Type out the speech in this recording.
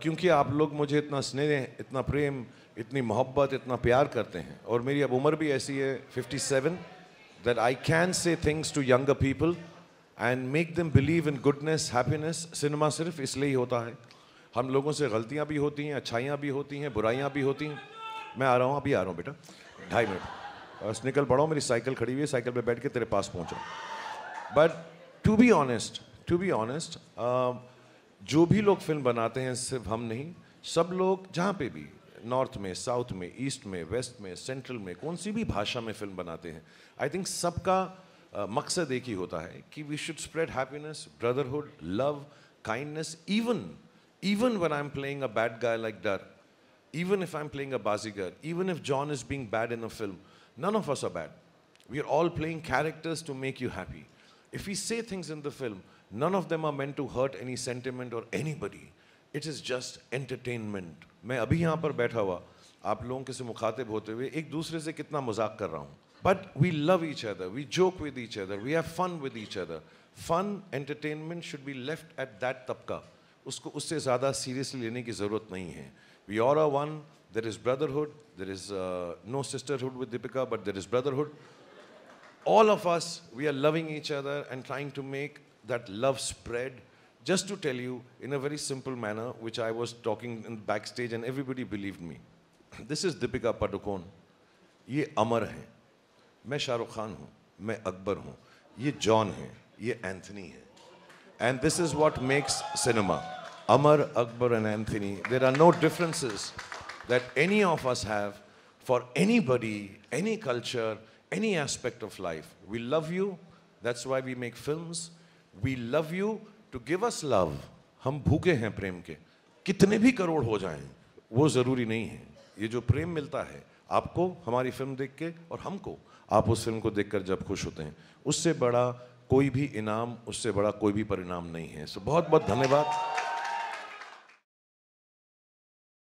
क्योंकि आप लोग मुझे इतना स्नेह, इतना प्रेम, इतनी मोहब्बत, इतना प्यार करते हैं, और मेरी अब उम्र भी ऐसी है 57 that I can say things to younger people and make them believe in goodness, happiness. Cinema सिर्फ इसलिए ही होता है। हम लोगों से गलतियाँ भी होती हैं, अच्छाइयाँ भी होती हैं, बुराइयाँ भी होती हैं। मैं आ रहा हूँ, अभी आ रहा हूँ बेटा, 2.5 मिनट बस निकल पड़ा हूँ, मेरी साइकिल खड़ी हुई है, साइकिल पे बैठ के तेरे पास पहुँचा। बट टू बी ऑनेस्ट, जो भी लोग फिल्म बनाते हैं, सिर्फ हम नहीं, सब लोग जहाँ पे भी, नॉर्थ में, साउथ में, ईस्ट में, वेस्ट में, सेंट्रल में, कौन सी भी भाषा में फिल्म बनाते हैं, आई थिंक सबका मकसद एक ही होता है कि we should spread happiness, brotherhood, love, kindness. even when I'm playing a bad guy like that, even if I'm playing a bazigar, even if John is being bad in a film, none of us are bad. We are all playing characters to make you happy. If we say things in the film, none of them are meant to hurt any sentiment or anybody. It is just entertainment. मैं अभी यहाँ पर बैठा हुआ आप लोगों के से मुखातिब होते हुए एक दूसरे से कितना मजाक कर रहा हूँ. But we love each other, we joke with each other, we have fun with each other. Fun, entertainment should be left at that तबका. उसको उससे ज़्यादा seriously लेने की ज़रूरत नहीं है. We all are one. There is brotherhood. There is no sisterhood with Deepika, but there is brotherhood. All of us, we are loving each other and trying to make that love spread. Just to tell you, in a very simple manner, which I was talking in backstage and everybody believed me. This is Deepika Padukone. ये अमर हैं. मैं शाहरुख खान हूँ. मैं अकबर हूँ. ये John हैं. ये Anthony हैं. And this is what makes cinema. Amar, Akbar and Anthony. There are no differences that any of us have for anybody, any culture, any aspect of life. We love you. That's why we make films. We love you to give us love. हम भूखे हैं प्रेम के. कितने भी करोड़ हो जाएं, वो ज़रूरी नहीं है. ये जो प्रेम मिलता है आपको हमारी फिल्म देख के और हमको आप उस फिल्म को देखकर जब खुश होते हैं, उससे बड़ा कोई भी इनाम, उससे बड़ा कोई भी परिणाम नहीं है. सो बहुत बहुत धन्यवाद.